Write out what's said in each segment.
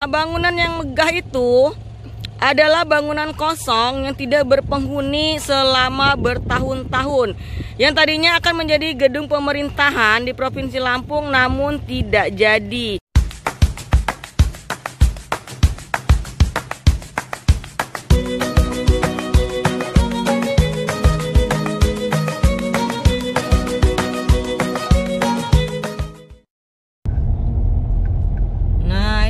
Bangunan yang megah itu adalah bangunan kosong yang tidak berpenghuni selama bertahun-tahun, yang tadinya akan menjadi gedung pemerintahan di Provinsi Lampung namun tidak jadi.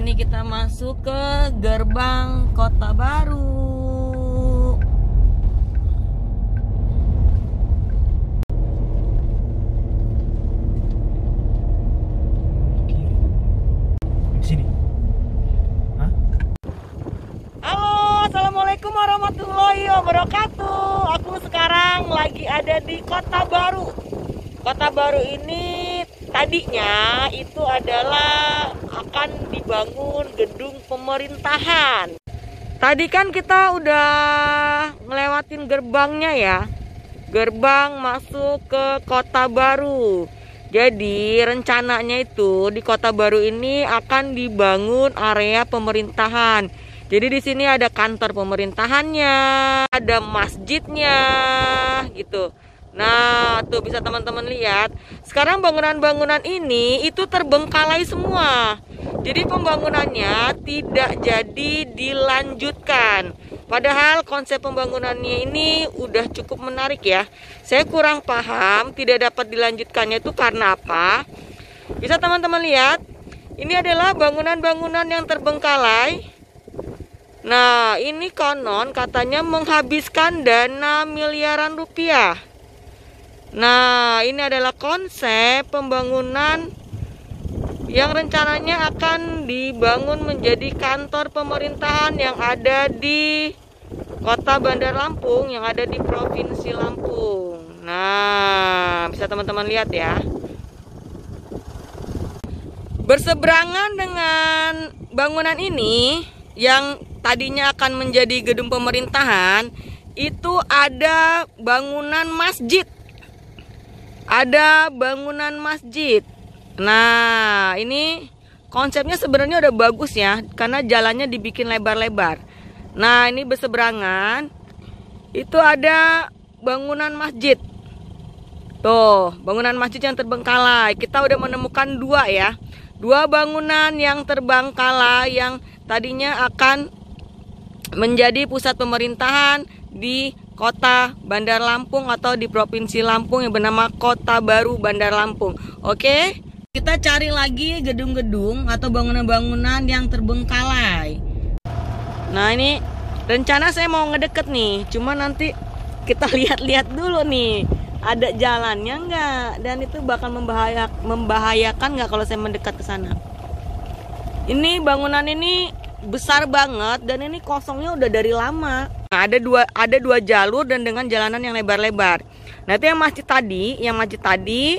Ini kita masuk ke gerbang Kota Baru. Sini. Hah? Halo, assalamualaikum warahmatullahi wabarakatuh. Aku sekarang lagi ada di Kota Baru. Kota Baru ini tadinya itu adalah akan dibangun gedung pemerintahan. Tadi kan kita udah ngelewatin gerbangnya ya, gerbang masuk ke Kota Baru. Jadi rencananya itu di Kota Baru ini akan dibangun area pemerintahan. Jadi di sini ada kantor pemerintahannya, ada masjidnya gitu. Nah, tuh bisa teman-teman lihat. Sekarang bangunan-bangunan ini itu terbengkalai semua. Jadi pembangunannya tidak jadi dilanjutkan. Padahal konsep pembangunannya ini udah cukup menarik ya. Saya kurang paham tidak dapat dilanjutkannya itu karena apa. Bisa teman-teman lihat. Ini adalah bangunan-bangunan yang terbengkalai. Nah, ini konon katanya menghabiskan dana miliaran rupiah. Nah, ini adalah konsep pembangunan yang rencananya akan dibangun menjadi kantor pemerintahan yang ada di Kota Bandar Lampung, yang ada di Provinsi Lampung. Nah, bisa teman-teman lihat ya. Berseberangan dengan bangunan ini yang tadinya akan menjadi gedung pemerintahan, itu ada bangunan masjid. Ada bangunan masjid. Nah, ini konsepnya sebenarnya udah bagus ya, karena jalannya dibikin lebar-lebar. Nah, ini berseberangan itu ada bangunan masjid. Tuh, bangunan masjid yang terbengkalai. Kita udah menemukan dua ya. Dua bangunan yang terbengkalai yang tadinya akan menjadi pusat pemerintahan di Kota Bandar Lampung atau di Provinsi Lampung yang bernama Kota Baru Bandar Lampung. Oke, kita cari lagi gedung-gedung atau bangunan-bangunan yang terbengkalai. Nah, ini rencana saya mau ngedeket nih, cuma nanti kita lihat-lihat dulu nih ada jalannya nggak, dan itu bakal membahayakan nggak kalau saya mendekat ke sana. Ini bangunan ini besar banget dan ini kosongnya udah dari lama. Nah, ada dua jalur dan dengan jalanan yang lebar-lebar. Nah, itu yang masjid tadi.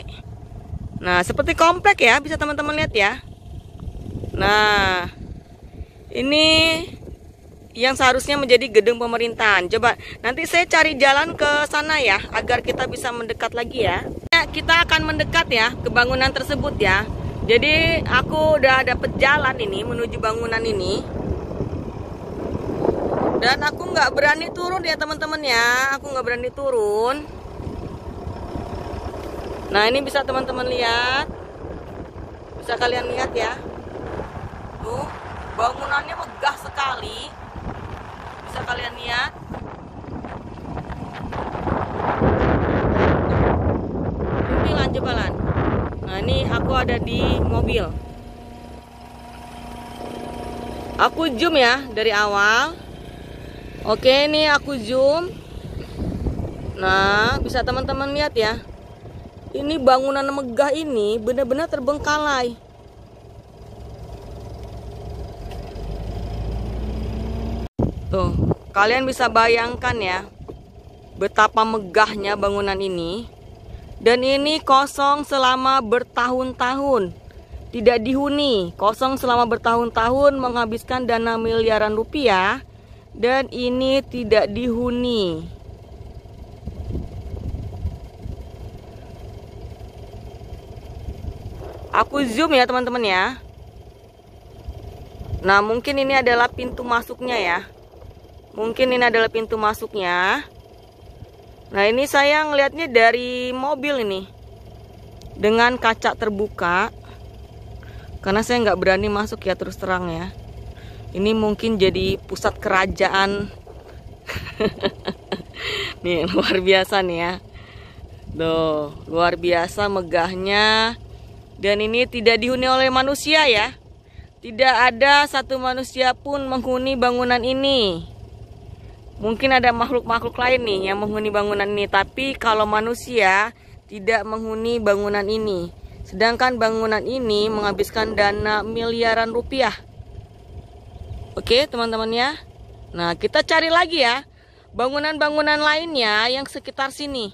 Nah, seperti komplek ya, bisa teman-teman lihat ya. Nah, ini yang seharusnya menjadi gedung pemerintahan. Coba nanti saya cari jalan ke sana ya, agar kita bisa mendekat lagi ya. Kita akan mendekat ya ke bangunan tersebut ya. Jadi aku udah dapet jalan ini menuju bangunan ini. Dan aku nggak berani turun ya teman-teman ya. Aku nggak berani turun. Nah, ini bisa teman-teman lihat. Bisa kalian lihat ya. Tuh, bangunannya megah sekali. Bisa kalian lihat. Ini lanjutan. Nah, ini aku ada di mobil. Aku zoom ya dari awal. Oke, ini aku zoom. Nah, bisa teman-teman lihat ya. Ini bangunan megah ini benar-benar terbengkalai. Tuh, kalian bisa bayangkan ya betapa megahnya bangunan ini. Dan ini kosong selama bertahun-tahun, tidak dihuni. Kosong selama bertahun-tahun, menghabiskan dana miliaran rupiah. Dan ini tidak dihuni. Aku zoom ya teman-teman ya. Nah, mungkin ini adalah pintu masuknya ya. Mungkin ini adalah pintu masuknya. Nah, ini saya ngelihatnya dari mobil ini. Dengan kaca terbuka. Karena saya nggak berani masuk ya, terus terang ya. Ini mungkin jadi pusat kerajaan. Nih, luar biasa nih ya. Tuh, luar biasa megahnya. Dan ini tidak dihuni oleh manusia ya. Tidak ada satu manusia pun menghuni bangunan ini. Mungkin ada makhluk-makhluk lain nih yang menghuni bangunan ini. Tapi kalau manusia tidak menghuni bangunan ini. Sedangkan bangunan ini menghabiskan dana miliaran rupiah. Oke teman-teman ya. Nah, kita cari lagi ya bangunan-bangunan lainnya yang sekitar sini,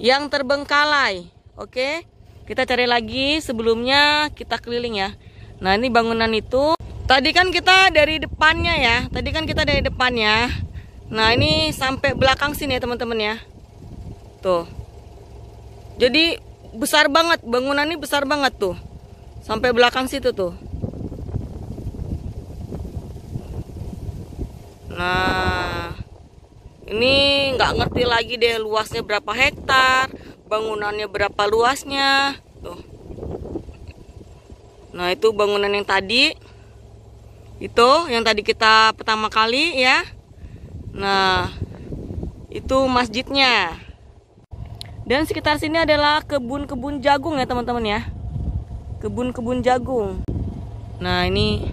yang terbengkalai. Oke, kita cari lagi. Sebelumnya kita keliling ya. Nah, ini bangunan itu. Tadi kan kita dari depannya ya. Nah, ini sampai belakang sini ya teman-teman ya. Tuh. Jadi besar banget, bangunan ini besar banget tuh. Sampai belakang situ tuh. Nah, ini nggak ngerti lagi deh luasnya berapa hektar, bangunannya berapa luasnya. Tuh. Nah, itu bangunan yang tadi. Itu yang tadi kita pertama kali ya. Nah, itu masjidnya. Dan sekitar sini adalah kebun-kebun jagung ya teman-teman ya. Kebun-kebun jagung. Nah, ini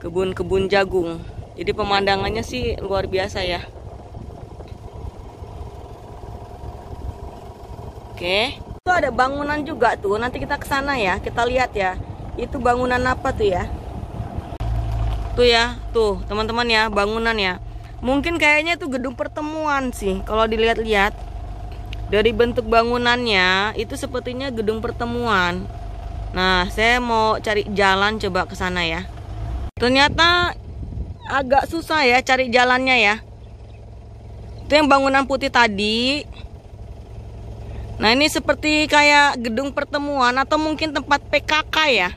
kebun-kebun jagung. Jadi pemandangannya sih luar biasa ya. Oke. Itu ada bangunan juga tuh. Nanti kita ke sana ya. Kita lihat ya. Itu bangunan apa tuh ya? Tuh ya, tuh teman-teman ya, bangunan ya. Mungkin kayaknya itu gedung pertemuan sih. Kalau dilihat-lihat dari bentuk bangunannya, itu sepertinya gedung pertemuan. Nah, saya mau cari jalan coba ke sana ya. Ternyata agak susah ya cari jalannya ya. Itu yang bangunan putih tadi. Nah, ini seperti kayak gedung pertemuan atau mungkin tempat PKK ya.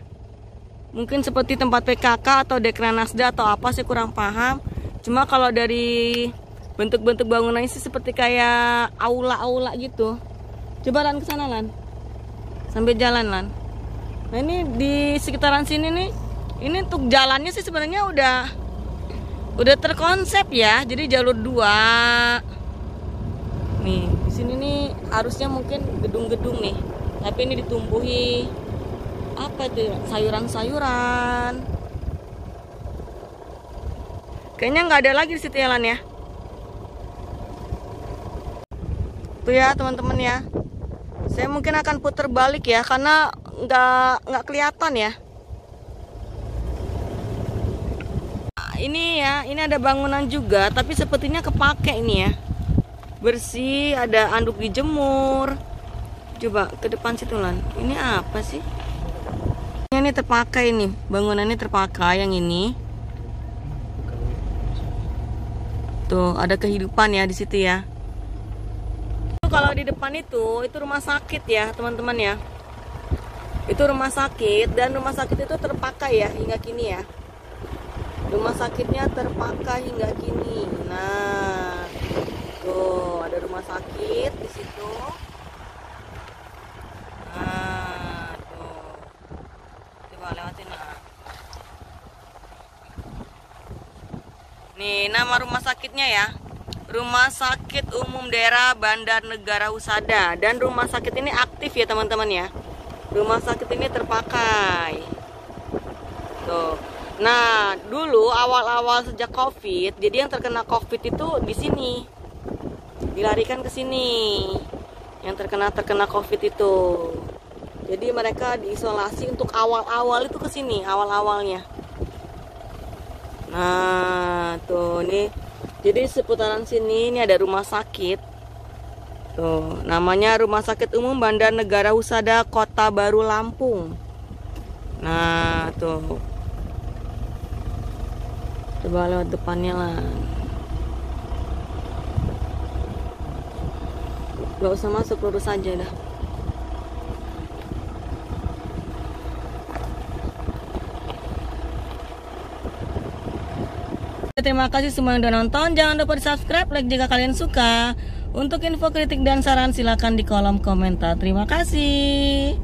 Mungkin seperti tempat PKK atau Dekranasda atau apa, saya kurang paham. Cuma kalau dari bentuk-bentuk bangunannya sih seperti kayak aula-aula gitu. Coba Lan ke sana Lan. Sambil jalan Lan. Nah, ini di sekitaran sini nih. Ini untuk jalannya sih sebenarnya udah terkonsep ya. Jadi jalur 2. Nih, di sini nih harusnya mungkin gedung-gedung nih. Tapi ini ditumbuhi apa itu? Sayuran-sayuran. Kayaknya nggak ada lagi di situ ya Lan ya. Tuh ya teman-teman ya. Saya mungkin akan putar balik ya karena nggak kelihatan ya. Ini ya, ini ada bangunan juga, tapi sepertinya kepake ini ya. Bersih, ada anduk dijemur. Coba ke depan situ Lan. Ini apa sih? Ini terpakai nih, bangunannya terpakai yang ini. Tuh, ada kehidupan ya di situ ya. Kalau di depan itu rumah sakit ya teman-teman ya. Itu rumah sakit, dan rumah sakit itu terpakai ya hingga kini ya. Rumah sakitnya terpakai hingga kini. Nah, tuh ada rumah sakit di situ. Nah, tuh. Coba lewatin lah. Nih, nama rumah sakitnya ya. Rumah Sakit Umum Daerah Bandar Negara Husada. Dan rumah sakit ini aktif ya teman-teman ya. Rumah sakit ini terpakai. Tuh. Nah, dulu awal-awal sejak Covid, jadi yang terkena Covid itu di sini. Dilarikan ke sini. Yang terkena Covid itu. Jadi mereka diisolasi untuk awal-awal itu ke sini, awal-awalnya. Nah, tuh nih. Jadi seputaran sini ini ada rumah sakit. Tuh, namanya Rumah Sakit Umum Bandar Negara Husada Kota Baru Lampung. Nah, tuh. Coba lewat depannya lah. Gak usah masuk, lurus aja dah. terima kasih semua yang udah nonton. Jangan lupa di subscribe, like jika kalian suka. Untuk info kritik dan saran silakan di kolom komentar. Terima kasih.